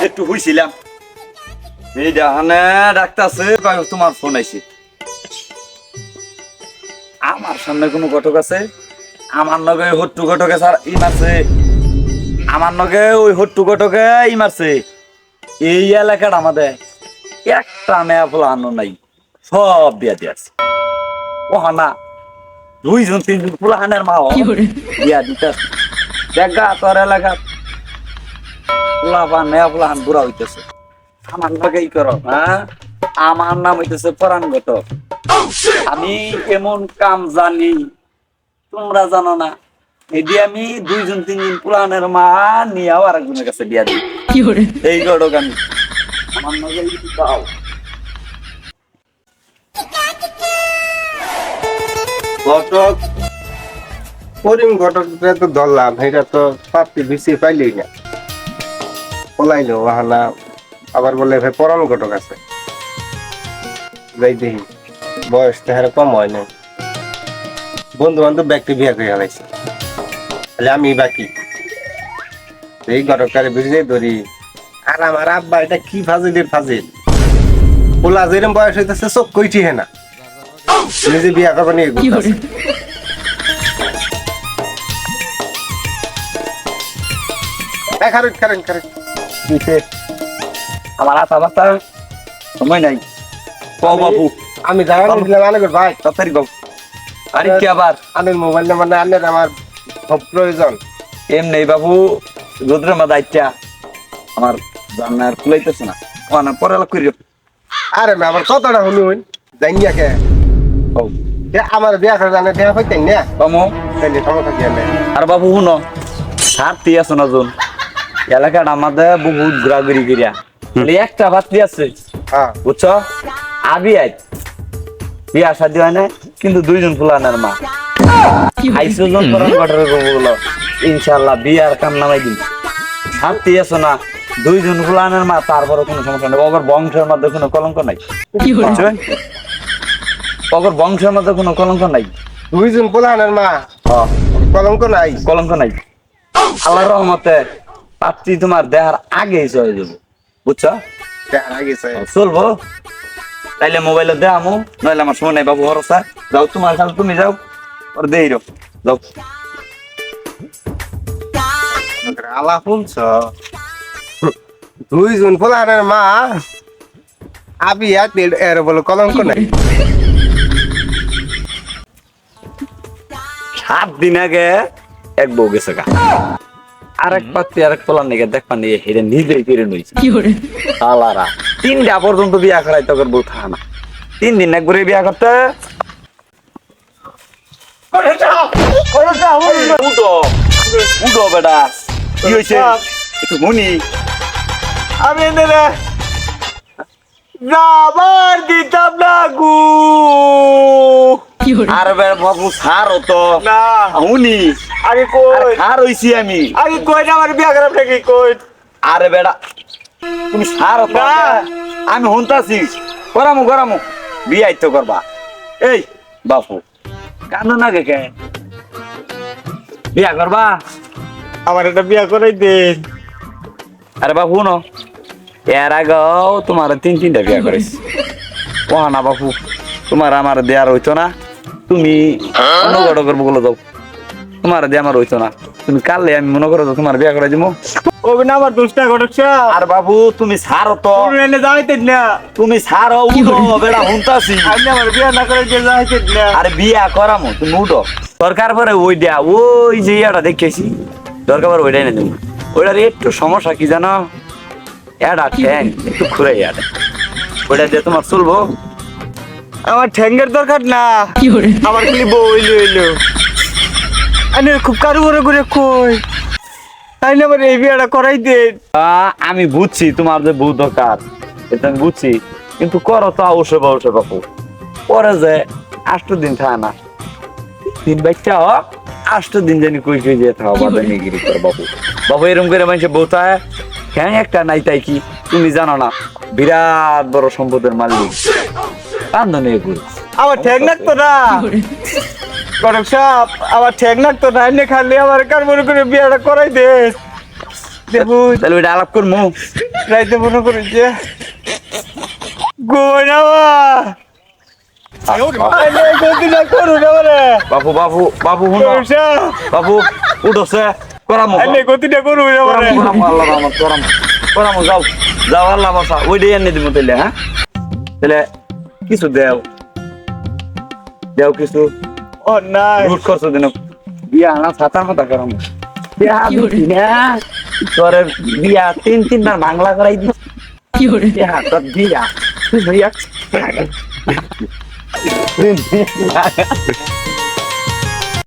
একটু হইছিলাম এই ডাহানে ডাক্তারছে তোমার ফোন আইছে আমার সামনে কোনো ঘটক আছে আমার নগে হট্টু ঘটকে স্যার ই মারছে আমার নগে ওই হট্টু ঘটকে ই মারছে এই এলাকাটা আমাদের একটা মেয়া ফোলা আনো নাই সব বিয়া দিয়ে আছে ও না দুইজন তিনজন ফোলা হানের মা বিয়া দিতে দেখা তোর এলাকা ফোলা পান মেয়া ফোলা হান বুড়া হইতেছে আমার লগে ই করো হ্যাঁ আমার নাম হইতেছে পরাণ ঘটক আমি এমন কাম জানি তোমরা জানো না এদি আমি দুইজন তিনজন পুরানের মা নিয়েও আর একজনের কাছে বিয়া দিই এই ঘটক আমি আমার লগে দাও ঘটক করিম ঘটক তো ধরলাম এটা তো পাপড়ি বেশি পাইলেই না পলাইলো ওহানা আবার বলে ভাই পরাণ ঘটক আছে যাই দেখি বয়স তো হারে কম হয় না বন্ধু বান্ধব ব্যক্তি বিয়া করে হারাইছে তাহলে আমি বাকি এই ঘটকটারে বুঝলে ধরি আর আমার আব্বা এটা কি ফাজিলের ফাজিল ওলা যেরকম বয়স হইতেছে চোখ কইটি হে না নিজে বিয়া করবো নিয়ে ঘুরতেছে আমার আতা বাতা সময় নাই কও বাবু আমি জানা দিলাম আনেক ভাই তাড়াতাড়ি কও আরে কি আবার আনের মোবাইল নাম্বার না আনের আমার খুব প্রয়োজন এমনি বাবু রোদ্রের মধ্যে আইটা আমার জানার খুলাইতেছে না ওনা পরে লাগ করিও আরে না আমার কতটা শুনুন জানিয়া কে ও আমার বিয়া করে জানে বিয়া হইতেন না কমো তাহলে সমস্যা কি নেই আর বাবু শুনো সারতি আছে না জন এলাকাটা আমাদের বহুত ঘোরাঘুরি করিয়া একটা ভাতৃ আছে হ্যাঁ বুঝছো আবি আই বিয়া শাদি হয় না কিন্তু দুইজন ফুলানের মা আইসজন পরান ঘটরে বলো ইনশাআল্লাহ বিয়ার কাম নামাই দিন সারতি আছে না দুইজন ফুলানের মা তারপরে কোনো সমস্যা নেই ওগর বংশের মধ্যে কোনো কলঙ্ক নাই ওগর বংশের মধ্যে কোনো কলঙ্ক নাই দুইজন পোলানের মা কলঙ্ক নাই কলঙ্ক নাই আল্লাহর রহমতে পাত্রী তোমার দেহার আগে চলে যাবো বুঝছো চলবো তাইলে মোবাইলে দেখামো নইলে আমার সময় নাই বাবু ভরসা যাও তোমার সাথে তুমি যাও ওর দেই যাও আলা শুনছ দুইজন পোলানের মা আবি এর বলে কলঙ্ক নাই 7 দিন আগে এক বউ গেছে গা আরেক পাত্রী আরেক পোলার নিকে দেখবা নিয়ে হেরে নিজেই ফিরে নইছে আলারা 3টা পর্যন্ত বিয়া করাই তোর বউ থাকা না 3 দিন একবারে বিয়া করতে উঠো বেটা কি হয়েছে একটু শুনি আমি এনে যাবার দিতাম না গু আর বাবু সার তো না শুনি আগে কই সার হইছি আমি আগে কই না আমার বিয়া খারাপ নাকি কই আরে বেটা তুমি সার তো আমি শুনতাছি করামু বিয়াই তো করবা এই বাপু কান্দো না কে বিয়া করবা আমার একটা বিয়া করাই দেন আরে বাপু ন এর আগেও তোমার 3টা বিয়া করেছি ও না বাপু তোমার আমার দেয়ার হইতো না তুমি অন্য গড় করবো বলে যাও তোমার দিয়ে আমার হইতো না তুমি কাললে আমি মনে করো তোমার বিয়া করে দিবো ও না আমার দোষটা ঘটছে আর বাবু তুমি ছাড়ো তো এনে যাইতেন না তুমি ছাড়ো উঠো বেড়া শুনতাছি আমি আমার বিয়া না করে যে যাইতেন না আরে বিয়া করামো তুমি উঠো দরকার পরে ওই দেয়া ওই যে ইয়াটা দেখেছি দরকার পরে ওইটাই না তুমি ওইটার একটু সমস্যা কি জানো এটা ঠ্যাং একটু খুঁড়ে এটা ওইটা দিয়ে তোমার চলবো আমার ঠ্যাঙ্গের দরকার না আমার খালি বউ হইলো আমি খুব কারু করে কই তাই না আমার এই বিয়াটা করাই দেন আমি বুঝছি তোমার যে বউ দরকার এটা আমি বুঝছি কিন্তু করো তো অবশ্যই বাপু পরে যে 8 দিন থাকে না 3 বাচ্চা হোক 8 দিন জানি কই যেতে হবে বাদামিগিরি করে বাবু এরকম করে মানুষের বউটা হ্যাঁ একটা নাই তাই কি তুমি জানো না বিরাট বড় সম্পদের মালিক কান্দনে আমার ঠ্যাং লাগতো না গরম সাপ আমার ঠ্যাং লাগতো না এনে খালি আমার কার মনে করে বিয়াটা করাই দে দেবু তাহলে ওইটা আলাপ করবো। রাইতে মনে করি যে গোনাবা আরে গতি না করু না রে বাবু বাবু বাবু শুনো করছা বাবু উঠছে করামো আরে গতিটা করু না রে করামো আল্লাহ রহমত করামো যাও যাও আল্লাহ বাসা ওই দিয়ে এনে দিব তাইলে হ্যাঁ তাহলে কিছু দেও দেও কিছু ও নাই রুট করছো দিন বিয়া না ছাতার মাথা করামো বিয়া দিছি না তোরে বিয়া তিনবার বাংলা করাই দিছি কি হরে তোর বিয়া তুই ভাইয়া